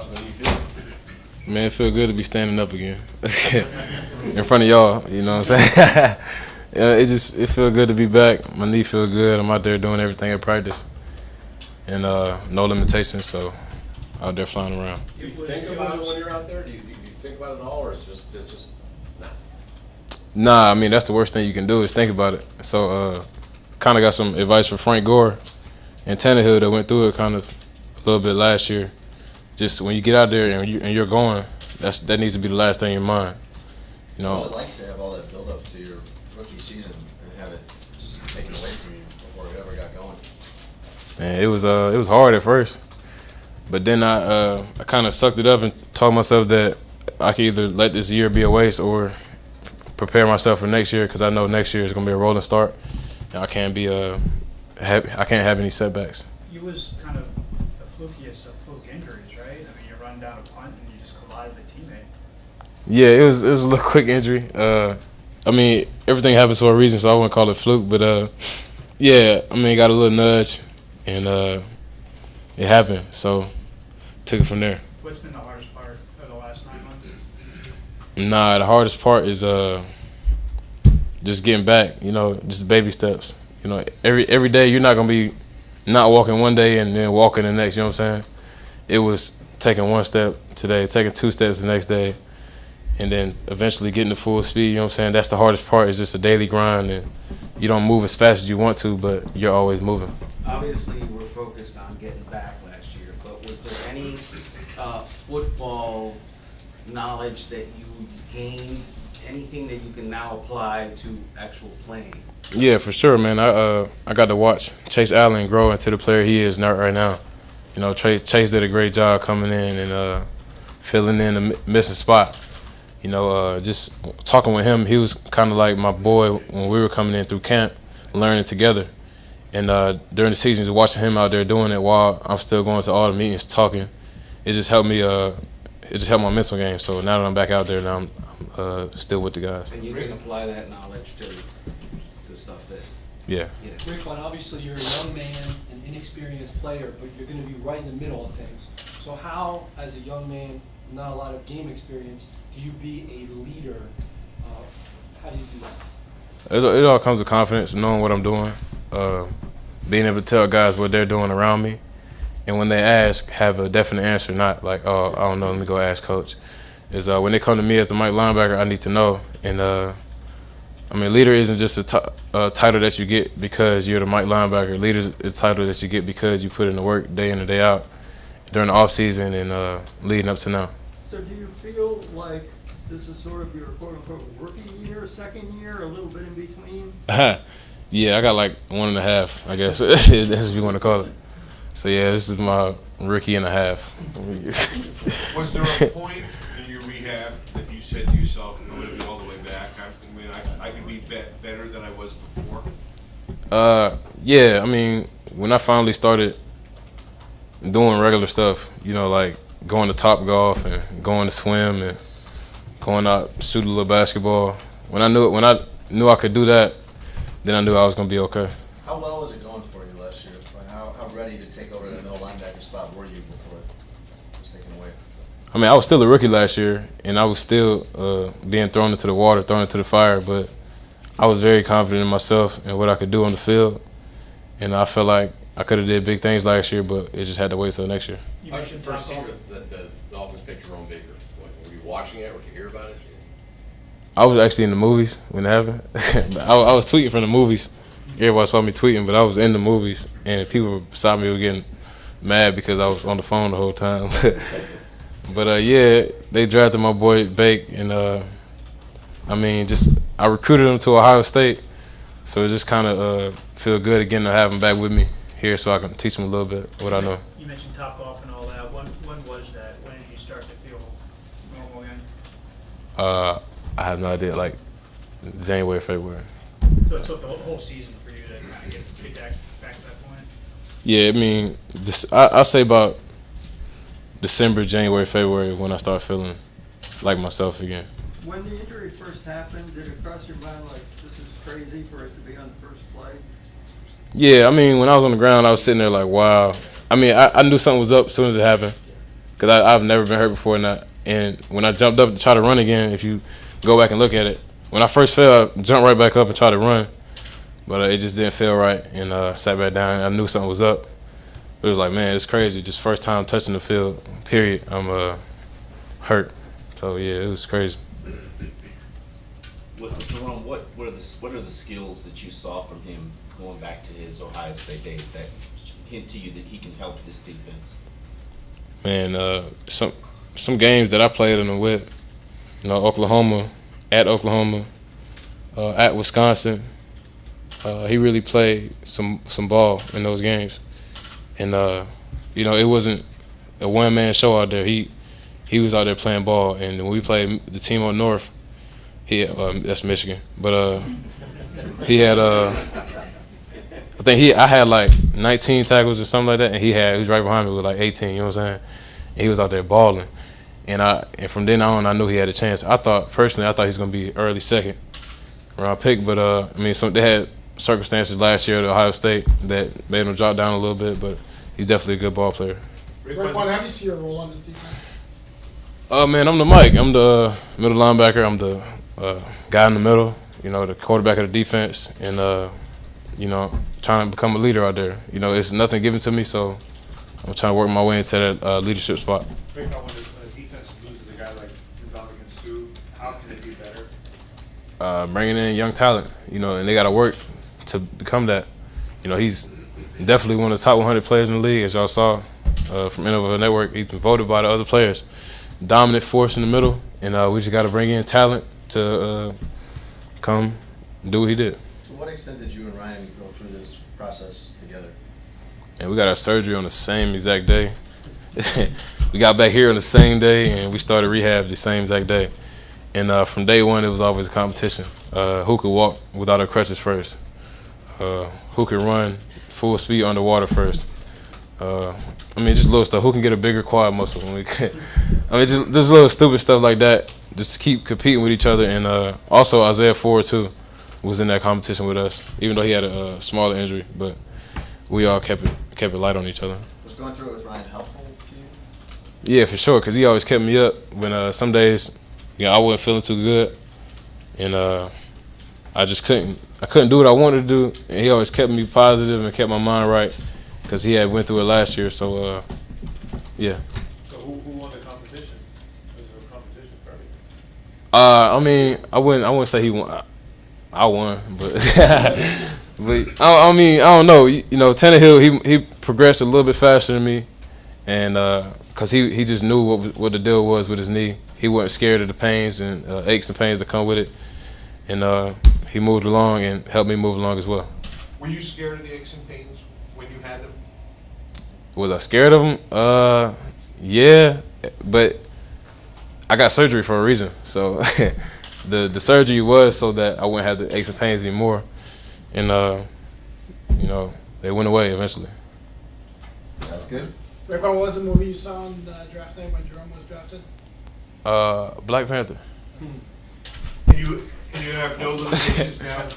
How do you feel? Man, it feel good to be standing up again in front of y'all. You know what I'm saying? It feel good to be back. My knee feel good. I'm out there doing everything at practice, and no limitations. So out there flying around. Do you think about it when you're out there? Do you think about it at all, or is it just nah? Nah, I mean that's the worst thing you can do is think about it. So kind of got some advice from Frank Gore and Tannehill that went through it kind of a little bit last year. Just when you get out there and you're going, that needs to be the last thing in your mind. You know. What's it like to have all that build up to your rookie season and have it just taken away from you before it ever got going? Man, it was hard at first, but then I kind of sucked it up and told myself that I could either let this year be a waste or prepare myself for next year because I know next year is gonna be a rolling start, and I can't have any setbacks. You was kind of the flukiest of fluke injuries, right? I mean, you run down a punt and you just collide with a teammate. Yeah, it was a little quick injury. I mean, everything happens for a reason, so I wouldn't call it fluke. But yeah, I mean, got a little nudge, and it happened. So took it from there. What's been the hardest part of the last 9 months? Nah, the hardest part is just getting back. You know, just baby steps. You know, every day you're not gonna be not walking one day and then walking the next. You know what I'm saying? It was taking one step today, taking 2 steps the next day, and then eventually getting to full speed. You know what I'm saying? That's the hardest part. Is just a daily grind, and you don't move as fast as you want to, but you're always moving. Obviously, you were focused on getting back last year, but was there any football knowledge that you gained, anything that you can now apply to actual playing? Yeah, for sure, man. I got to watch Chase Allen grow into the player he is right now. You know, Chase did a great job coming in and filling in the missing spot. You know, just talking with him, he was kind of like my boy when we were coming in through camp, learning together. And during the season, just watching him out there doing it while I'm still going to all the meetings, talking, it just helped me. It just helped my mental game. So now that I'm back out there, now I'm still with the guys. And you can apply that knowledge to stuff that. Yeah. Rick, obviously you're a young man, an inexperienced player, but you're going to be right in the middle of things. So how, as a young man, not a lot of game experience, do you be a leader? How do you do that? It all comes with confidence, knowing what I'm doing, being able to tell guys what they're doing around me, and when they ask, have a definite answer, not like, oh, I don't know, let me go ask coach. Is when they come to me as the Mike linebacker, I need to know. And I mean, leader isn't just a title that you get because you're the Mike linebacker. Leader is a title that you get because you put in the work day in and day out during the off season and leading up to now. So do you feel like this is sort of your quote-unquote rookie year, second year, a little bit in between? Yeah, I got like 1.5, I guess. That's what you want to call it. So yeah, this is my rookie and a half. Was there a point in your rehab that you said to yourself, I'm going to be all the way back? I can be better than I was before? Yeah, I mean, when I finally started doing regular stuff, you know, like going to Top Golf and going to swim and going out shoot a little basketball. When I knew I could do that, then I knew I was gonna be okay. How well was it going for you last year? Like how ready to take over that middle linebacker spot were you before it was taken away? I mean, I was still a rookie last year, and I was still being thrown into the water, thrown into the fire, but I was very confident in myself and what I could do on the field, and I felt like I could have did big things last year, but it just had to wait till next year. How did you first see the Dolphins pick Jerome Baker? Were you watching it or did you hear about it? I was actually in the movies when it happened. I was tweeting from the movies. Everybody saw me tweeting, but I was in the movies, and people beside me were getting mad because I was on the phone the whole time. But yeah, they drafted my boy Bake, and I mean, I recruited him to Ohio State, so it just kind of feel good again to have him back with me here, so I can teach him a little bit what I know. You mentioned Top Golf and all that. When was that? When did you start to feel normal again? I have no idea, like January, February. So it took the whole season for you to kind of get back to that point? Yeah, I mean, I say about December, January, February when I start feeling like myself again. When the injury first happened, did it cross your mind like this is crazy for it to be on the first play? Yeah, I mean, when I was on the ground, I was sitting there like, wow. I mean, I knew something was up as soon as it happened. because I've never been hurt before. And when I jumped up to try to run again, if you go back and look at it, when I first fell, I jumped right back up and tried to run, but it just didn't feel right, and sat back down. I knew something was up. It was like, man, it's crazy. Just first time touching the field, period. I'm hurt. So, yeah, it was crazy. Jerome, what are the skills that you saw from him going back to his Ohio State days that hint to you that he can help this defense? Man, some games that I played in with, Oklahoma, at Wisconsin, he really played some ball in those games. And, it wasn't a one-man show out there. He was out there playing ball. And when we played the team on North, that's Michigan. But he had, I had like 19 tackles or something like that, and he was right behind me with like 18, you know what I'm saying? And he was out there balling. And from then on, I knew he had a chance. Personally, I thought he was going to be early second round pick. But, they had circumstances last year at Ohio State that made him drop down a little bit, but he's definitely a good ball player. Raekwon, how do you see your role on this defense? Man, I'm the Mike. I'm the middle linebacker. I'm the guy in the middle, the quarterback of the defense, and, trying to become a leader out there. It's nothing given to me, so I'm trying to work my way into that leadership spot. Raekwon, when the defense loses a guy like Dominican Sue, how can they be better? Bringing in young talent, and they got to work to become that. He's definitely one of the top 100 players in the league, as y'all saw from NFL Network. He's been voted by the other players. Dominant force in the middle, and we just got to bring in talent to come do what he did. To what extent did you and Ryan go through this process together? And we got our surgery on the same exact day. We got back here on the same day, and we started rehab the same exact day. And from day one, it was always a competition. Who could walk without her crutches first? Who could run full speed underwater first? Just little stuff. Who can get a bigger quad muscle? Just little stupid stuff like that, just to keep competing with each other. And also Isaiah Ford too was in that competition with us, even though he had a smaller injury. But we all kept it light on each other. Was going through it with Ryan helpful to you? Yeah, for sure, because he always kept me up when some days, I wasn't feeling too good, and I just couldn't do what I wanted to do, and he always kept me positive and kept my mind right, because he had went through it last year. So yeah. So who won the competition? Was there a competition for everything? I wouldn't say he won. I won, but but I don't know. Tannehill, he progressed a little bit faster than me, and because he just knew what the deal was with his knee. He wasn't scared of the pains and aches and pains that come with it, and he moved along and helped me move along as well. Were you scared of the aches and pains when you had them? Was I scared of him? Yeah, but I got surgery for a reason. So the surgery was so that I wouldn't have the aches and pains anymore, and they went away eventually. That's good. Raekwon, what was the movie you saw on the draft day when Jerome was drafted? Black Panther. And you have no limitations now?